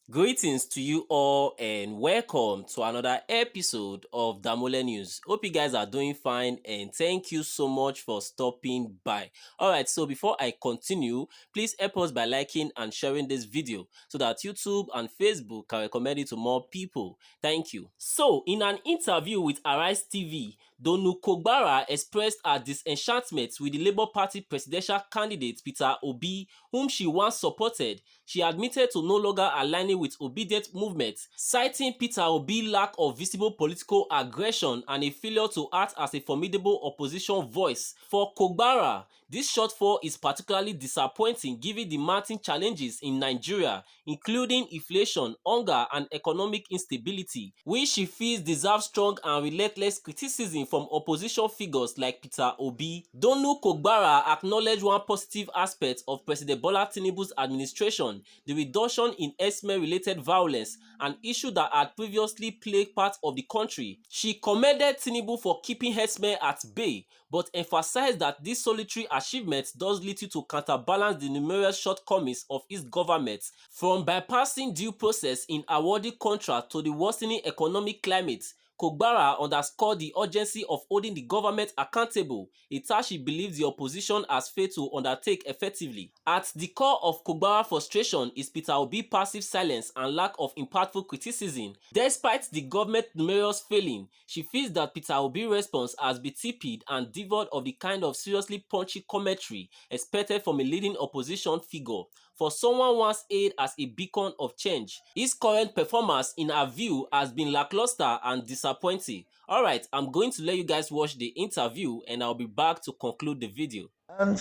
Greetings to you all and welcome to another episode of Damole News. Hope you guys are doing fine and thank you so much for stopping by. Alright, so before I continue, please help us by liking and sharing this video so that YouTube and Facebook can recommend it to more people. Thank you. So, in an interview with Arise TV, Donu Kogbara expressed her disenchantment with the Labour Party presidential candidate Peter Obi, whom she once supported. She admitted to no longer aligning with obedient movement, citing Peter Obi's lack of visible political aggression and a failure to act as a formidable opposition voice. For Kogbara, this shortfall is particularly disappointing given the mounting challenges in Nigeria, including inflation, hunger, and economic instability, which she feels deserve strong and relentless criticism from opposition figures like Peter Obi. Donu Kogbara acknowledged one positive aspect of President Bola Tinubu's administration, the reduction in herdsmen-related violence, an issue that had previously plagued parts of the country. She commended Tinubu for keeping herdsmen at bay, but emphasized that this solitary achievement does little to counterbalance the numerous shortcomings of his government, from bypassing due process in awarding contracts to the worsening economic climate. Kogbara underscored the urgency of holding the government accountable, a task she believes the opposition has failed to undertake effectively. At the core of Kogbara's frustration is Peter Obi's passive silence and lack of impactful criticism. Despite the government's numerous failings, she feels that Peter Obi's response has been tepid and devoid of the kind of seriously punchy commentary expected from a leading opposition figure. For someone once hailed as a beacon of change, his current performance in her view has been lackluster and disappointing. Alright, I'm going to let you guys watch the interview and I'll be back to conclude the video. And,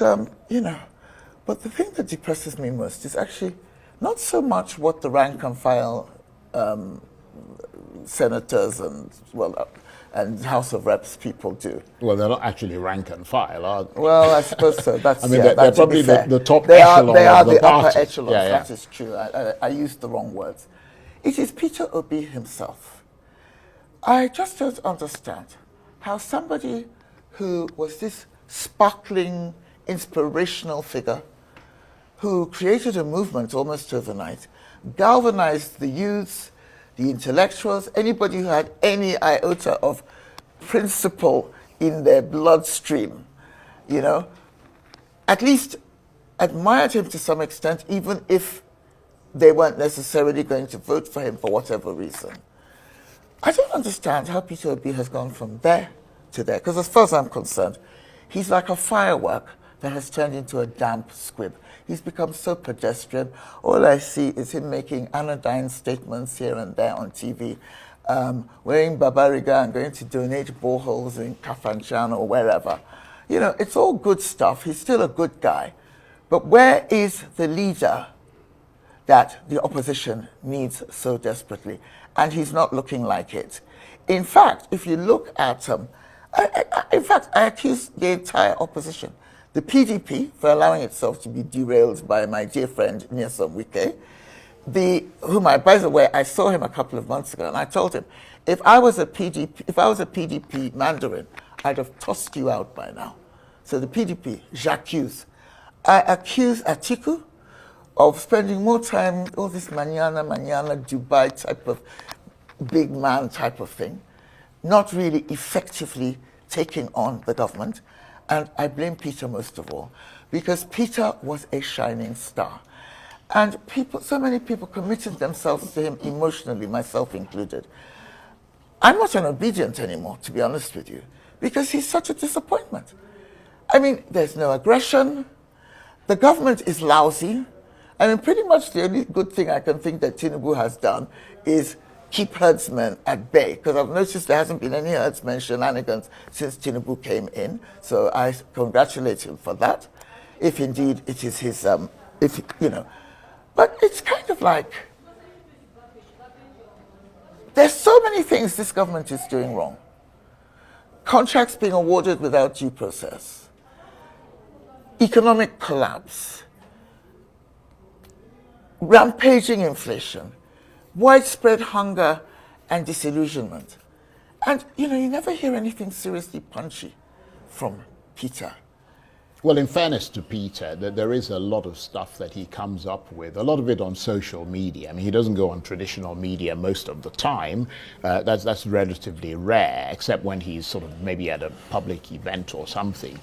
but the thing that depresses me most is actually not so much what the rank and file senators and House of Reps people do. Well, they're not actually rank and file, are they? Well, I suppose so. That's, I mean, yeah, they're probably the top echelon they are of the the party. upper echelon. Yeah, yeah. That is true. I used the wrong words. It is Peter Obi himself. I just don't understand how somebody who was this sparkling, inspirational figure, who created a movement almost overnight, galvanized the youths, the intellectuals, anybody who had any iota of principle in their bloodstream, at least admired him to some extent, even if they weren't necessarily going to vote for him for whatever reason. I don't understand how Peter Obi has gone from there to there, because as far as I'm concerned, he's like a firework that has turned into a damp squib. He's become so pedestrian. All I see is him making anodyne statements here and there on TV, wearing babariga and going to donate boreholes in Kafanchan or wherever. It's all good stuff. He's still a good guy. But where is the leader that the opposition needs so desperately? And he's not looking like it. In fact, if you look at I accuse the entire opposition, the PDP, for allowing itself to be derailed by my dear friend Nyesom Wike, by the way, I saw him a couple of months ago, and I told him, if I was a PDP Mandarin, I'd have tossed you out by now. So the PDP, j'accuse. I accuse Atiku of spending more time, all this manana, Dubai type of big man type of thing, not really effectively taking on the government. And I blame Peter most of all, because Peter was a shining star. And so many people committed themselves to him emotionally, myself included. I'm not an obedient anymore, to be honest with you, because he's such a disappointment. I mean, there's no aggression. The government is lousy. I mean, pretty much the only good thing I can think that Tinubu has done is keep herdsmen at bay, because I've noticed there hasn't been any herdsmen shenanigans since Tinubu came in. So I congratulate him for that, if indeed it is his, But it's kind of like, there's so many things this government is doing wrong. Contracts being awarded without due process, economic collapse, rampaging inflation, widespread hunger and disillusionment. And, you never hear anything seriously punchy from Peter. Well, in fairness to Peter, there is a lot of stuff that he comes up with, a lot of it on social media. I mean, he doesn't go on traditional media most of the time. That's relatively rare, except when he's sort of maybe at a public event or something.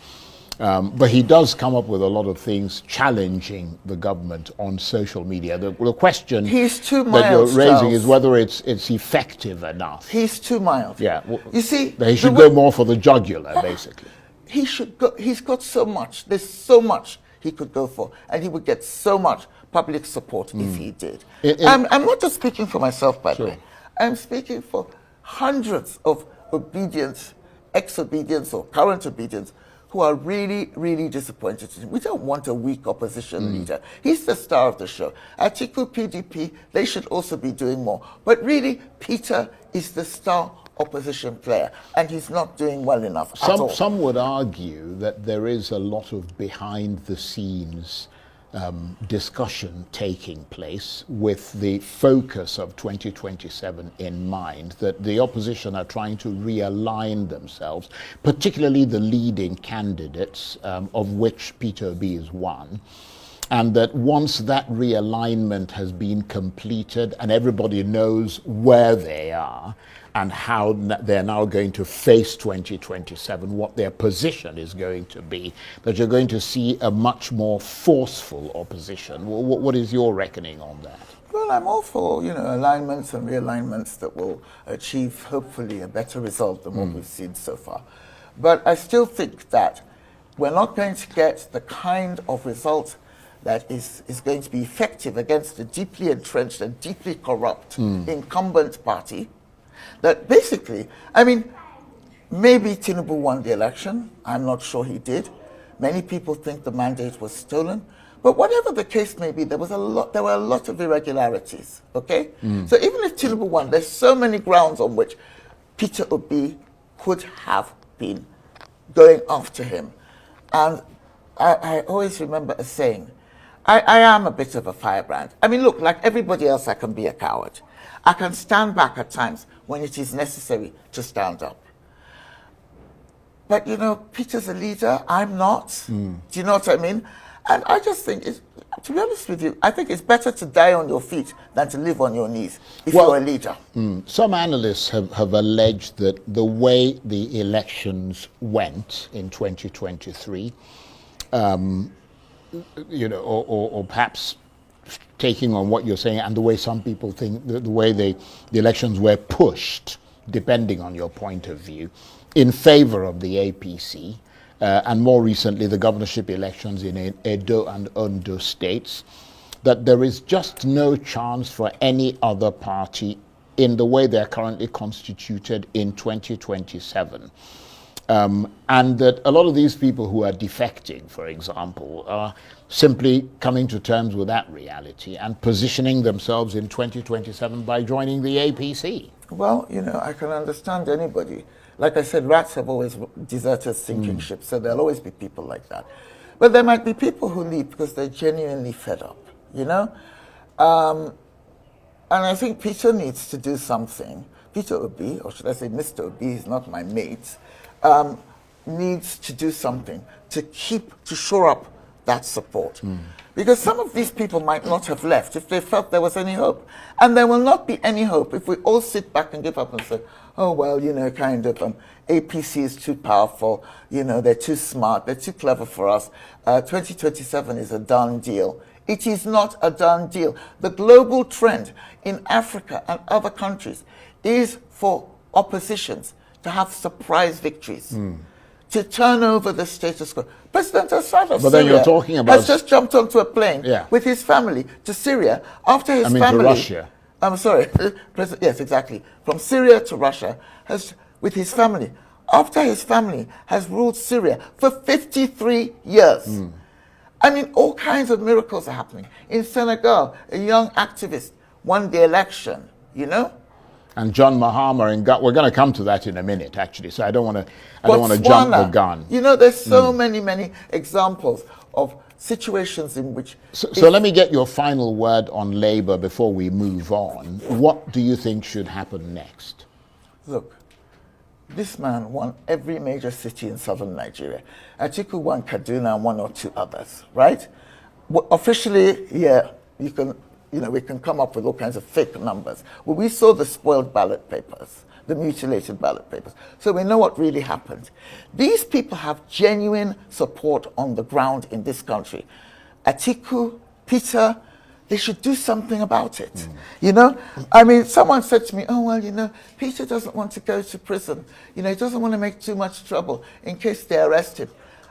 But he does come up with a lot of things challenging the government on social media. The question he's too mild, that you're raising Charles. is whether it's effective enough. He's too mild. Yeah. Well, you see, he should go more for the jugular, basically. He should go. He's got so much. There's so much he could go for, and he would get so much public support if he did. I'm not just speaking for myself, by the way. I'm speaking for hundreds of obedience, ex-obedience or current obedience, who are really, really disappointed in him. We don't want a weak opposition leader. He's the star of the show. Atiku, PDP, they should also be doing more. But really, Peter is the star opposition player, and he's not doing well enough at all. Some would argue that there is a lot of behind-the-scenes discussion taking place with the focus of 2027 in mind, that the opposition are trying to realign themselves, particularly the leading candidates, of which Peter Obi is one. And that once that realignment has been completed and everybody knows where they are and how they're now going to face 2027, what their position is going to be, that you're going to see a much more forceful opposition. What is your reckoning on that? Well, I'm all for, alignments and realignments that will achieve, hopefully, a better result than what we've seen so far. But I still think that we're not going to get the kind of result that is going to be effective against a deeply entrenched and deeply corrupt incumbent party. That basically, maybe Tinubu won the election. I'm not sure he did. Many people think the mandate was stolen. But whatever the case may be, there were a lot of irregularities, okay? So even if Tinubu won, there's so many grounds on which Peter Obi could have been going after him. And I always remember a saying, I am a bit of a firebrand. Look, like everybody else, I can be a coward. I can stand back at times when it is necessary to stand up. But, Peter's a leader, I'm not. Do you know what I mean? And I just think, to be honest with you, I think it's better to die on your feet than to live on your knees if you're a leader. Some analysts have alleged that the way the elections went in 2023, or perhaps taking on what you're saying and the way some people think, the way the elections were pushed, depending on your point of view, in favor of the APC, and more recently the governorship elections in Edo and Ondo states, that there is just no chance for any other party in the way they're currently constituted in 2027. And that a lot of these people who are defecting, for example, are simply coming to terms with that reality and positioning themselves in 2027 by joining the APC. Well, I can understand anybody. Like I said, rats have always deserted sinking ships, so there'll always be people like that. But there might be people who leave because they're genuinely fed up, And I think Peter needs to do something. Peter Obi, or should I say Mr. Obi, he's not my mate, needs to do something to shore up that support. Because some of these people might not have left if they felt there was any hope. And there will not be any hope if we all sit back and give up and say, oh, well, APC is too powerful, they're too smart, they're too clever for us. 2027 is a done deal. It is not a done deal. The global trend in Africa and other countries is for oppositions to have surprise victories, to turn over the status quo. President Assad of Syria has just jumped onto a plane with his family to Syria after his family... to Russia. I'm sorry. Yes, exactly. From Syria to Russia, with his family, after his family has ruled Syria for 53 years. All kinds of miracles are happening. In Senegal, a young activist won the election, And John Mahama, we're going to come to that in a minute, actually, so I don't want to jump the gun. There's so many examples of situations in which... So let me get your final word on Labour before we move on. What do you think should happen next? Look, This man won every major city in southern Nigeria. Atiku won Kaduna and one or two others, right? Well, officially, yeah, we can come up with all kinds of fake numbers. Well, we saw the spoiled ballot papers, the mutilated ballot papers. So we know what really happened. These people have genuine support on the ground in this country. Atiku, Peter, they should do something about it. I mean, someone said to me, oh, well, Peter doesn't want to go to prison. He doesn't want to make too much trouble in case they arrest him.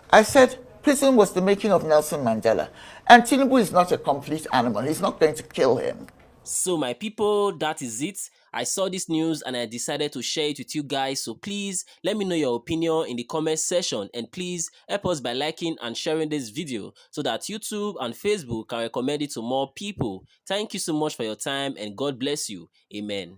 I said, prison was the making of Nelson Mandela. And Tinubu is not a complete animal. He's not going to kill him. So my people, that is it. I saw this news and I decided to share it with you guys. So please let me know your opinion in the comment section, and please help us by liking and sharing this video so that YouTube and Facebook can recommend it to more people. Thank you so much for your time and God bless you. Amen.